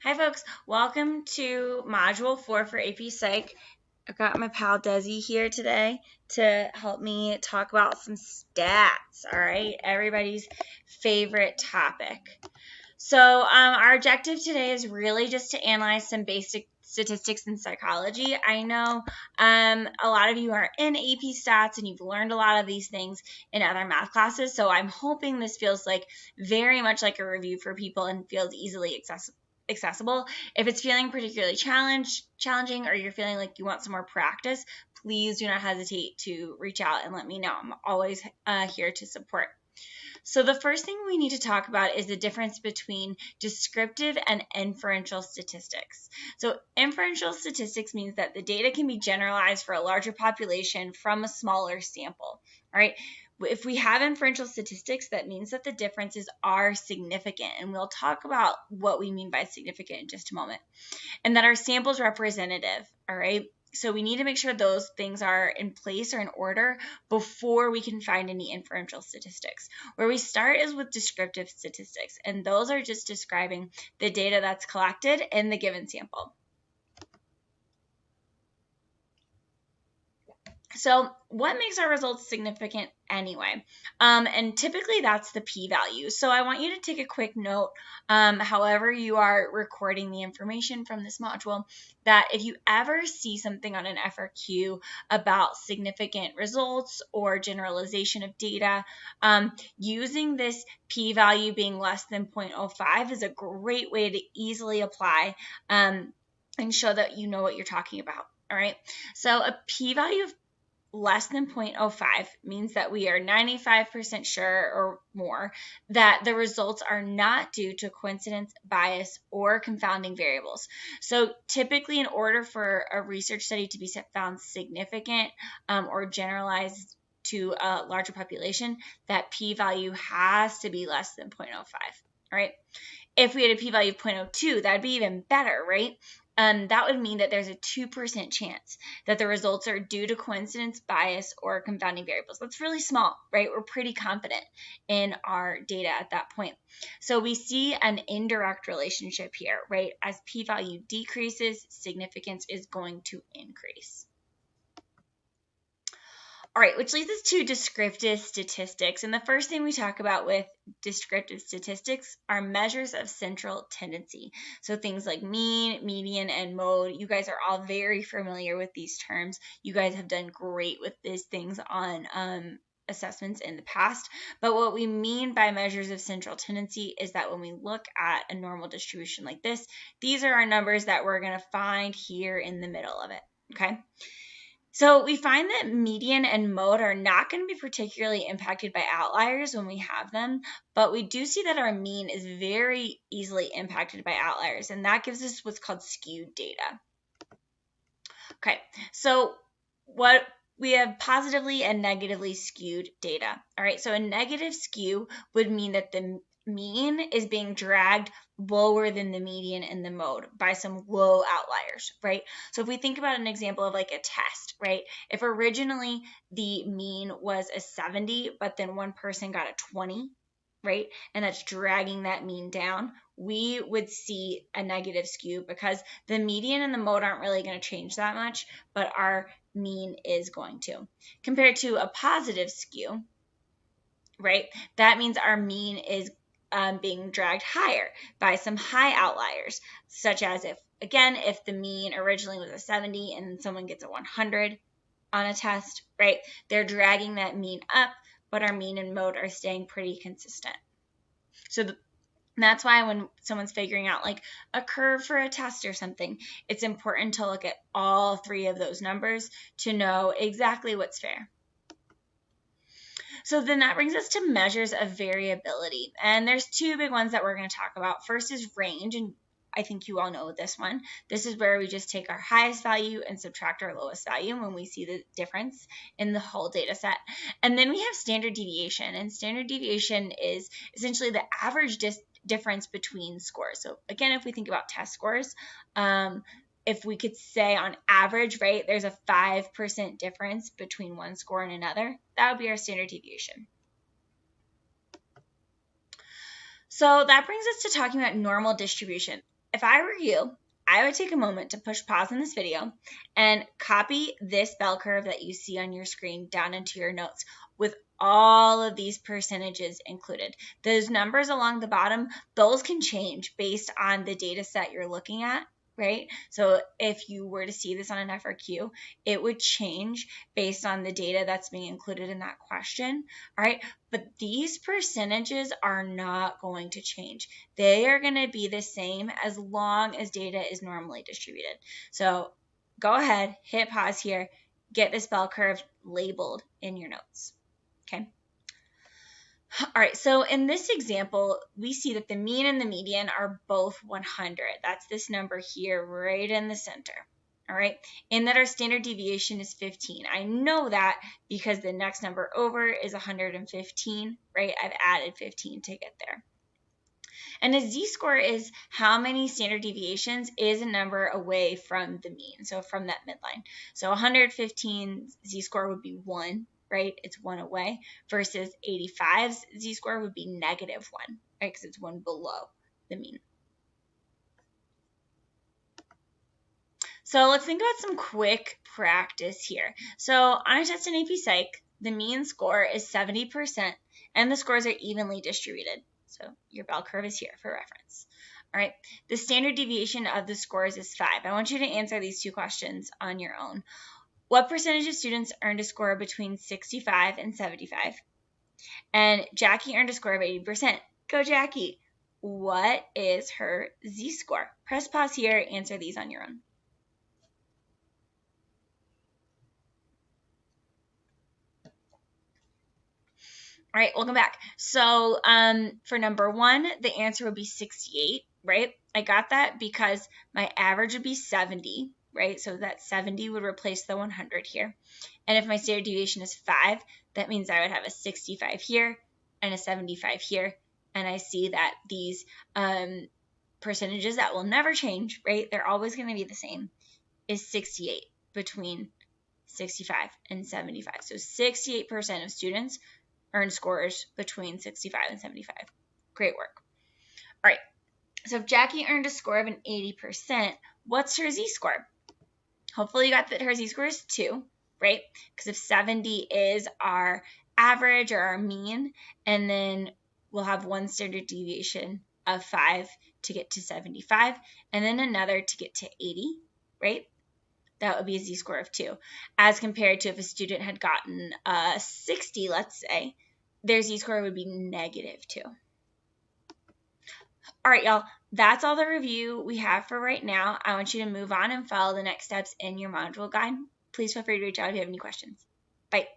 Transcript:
Hi folks, welcome to Module 4 for AP Psych. I've got my pal Desi here today to help me talk about some stats, all right? Everybody's favorite topic. So our objective today is really just to analyze some basic statistics in psychology. I know a lot of you are in AP stats and you've learned a lot of these things in other math classes, so I'm hoping this feels like very much like a review for people and feels easily accessible. If it's feeling particularly challenging or you're feeling like you want some more practice, please do not hesitate to reach out and let me know. I'm always here to support. So the first thing we need to talk about is the difference between descriptive and inferential statistics. So inferential statistics means that the data can be generalized for a larger population from a smaller sample. All right. If we have inferential statistics, that means that the differences are significant, and we'll talk about what we mean by significant in just a moment, and that our sample is representative, all right? So we need to make sure those things are in place or in order before we can find any inferential statistics. Where we start is with descriptive statistics, and those are just describing the data that's collected in the given sample. So what makes our results significant anyway? And typically that's the p-value. So I want you to take a quick note, however you are recording the information from this module, that if you ever see something on an FRQ about significant results or generalization of data, using this p-value being less than 0.05 is a great way to easily apply and show that you know what you're talking about. All right. So a p-value of less than 0.05 means that we are 95% sure or more that the results are not due to coincidence, bias, or confounding variables. So typically, in order for a research study to be found significant or generalized to a larger population, that p-value has to be less than 0.05, all right? If we had a p-value of 0.02, that'd be even better, right? That would mean that there's a 2% chance that the results are due to coincidence, bias, or confounding variables. That's really small, right? We're pretty confident in our data at that point. So we see an indirect relationship here, right? As p-value decreases, significance is going to increase. All right, which leads us to descriptive statistics. And the first thing we talk about with descriptive statistics are measures of central tendency. So things like mean, median, and mode. You guys are all very familiar with these terms. You guys have done great with these things on assessments in the past. But what we mean by measures of central tendency is that when we look at a normal distribution like this, these are our numbers that we're going to find here in the middle of it, okay? So we find that median and mode are not going to be particularly impacted by outliers when we have them, but we do see that our mean is very easily impacted by outliers, and that gives us what's called skewed data. Okay, so what we have positively and negatively skewed data. All right, so a negative skew would mean that the mean is being dragged lower than the median and the mode by some low outliers, right? So if we think about an example of like a test, right? If originally the mean was a 70, but then one person got a 20, right? And that's dragging that mean down, we would see a negative skew because the median and the mode aren't really going to change that much, but our mean is going to. Compared to a positive skew, right? That means our mean is being dragged higher by some high outliers, such as if the mean originally was a 70 and someone gets a 100 on a test, right? They're dragging that mean up, but our mean and mode are staying pretty consistent. So that's why when someone's figuring out like a curve for a test or something, it's important to look at all three of those numbers to know exactly what's fair. So then that brings us to measures of variability. And there's two big ones that we're going to talk about. First is range, and I think you all know this one. This is where we just take our highest value and subtract our lowest value when we see the difference in the whole data set. And then we have standard deviation, and standard deviation is essentially the average difference between scores. So again, if we think about test scores, if we could say on average, right, there's a 5% difference between one score and another, that would be our standard deviation. So that brings us to talking about normal distribution. if I were you, I would take a moment to push pause on this video and copy this bell curve that you see on your screen down into your notes with all of these percentages included. Those numbers along the bottom, those can change based on the data set you're looking at, right? So if you were to see this on an FRQ, it would change based on the data that's being included in that question, all right? But these percentages are not going to change. They are going to be the same as long as data is normally distributed. So go ahead, hit pause here, get this bell curve labeled in your notes, okay? All right, so in this example, we see that the mean and the median are both 100. That's this number here right in the center, all right? And that our standard deviation is 15. I know that because the next number over is 115, right? I've added 15 to get there. And a z-score is how many standard deviations is a number away from the mean, so from that midline. So 115 z-score would be 1, right? It's 1 away, versus 85's z-score would be -1, right? Because it's 1 below the mean. So let's think about some quick practice here. So on a test in AP Psych, the mean score is 70%, and the scores are evenly distributed. So your bell curve is here for reference. All right, the standard deviation of the scores is 5. I want you to answer these two questions on your own. What percentage of students earned a score between 65 and 75? And Jackie earned a score of 80%. Go Jackie. What is her z-score? Press pause here, answer these on your own. All right, welcome back. So for number 1, the answer would be 68, right? I got that because my average would be 70, right? So that 70 would replace the 100 here. And if my standard deviation is 5, that means I would have a 65 here and a 75 here. And I see that these percentages that will never change, right? They're always going to be the same, is 68 between 65 and 75. So 68% of students earn scores between 65 and 75. Great work. All right, so if Jackie earned a score of an 80%, what's her z-score? Hopefully you got that her z-score is 2, right? Because if 70 is our average or our mean, and then we'll have one standard deviation of 5 to get to 75, and then another to get to 80, right? That would be a z-score of 2, as compared to if a student had gotten a 60, let's say, their z-score would be -2. All right, y'all, that's all the review we have for right now. I want you to move on and follow the next steps in your module guide. Please feel free to reach out if you have any questions. Bye.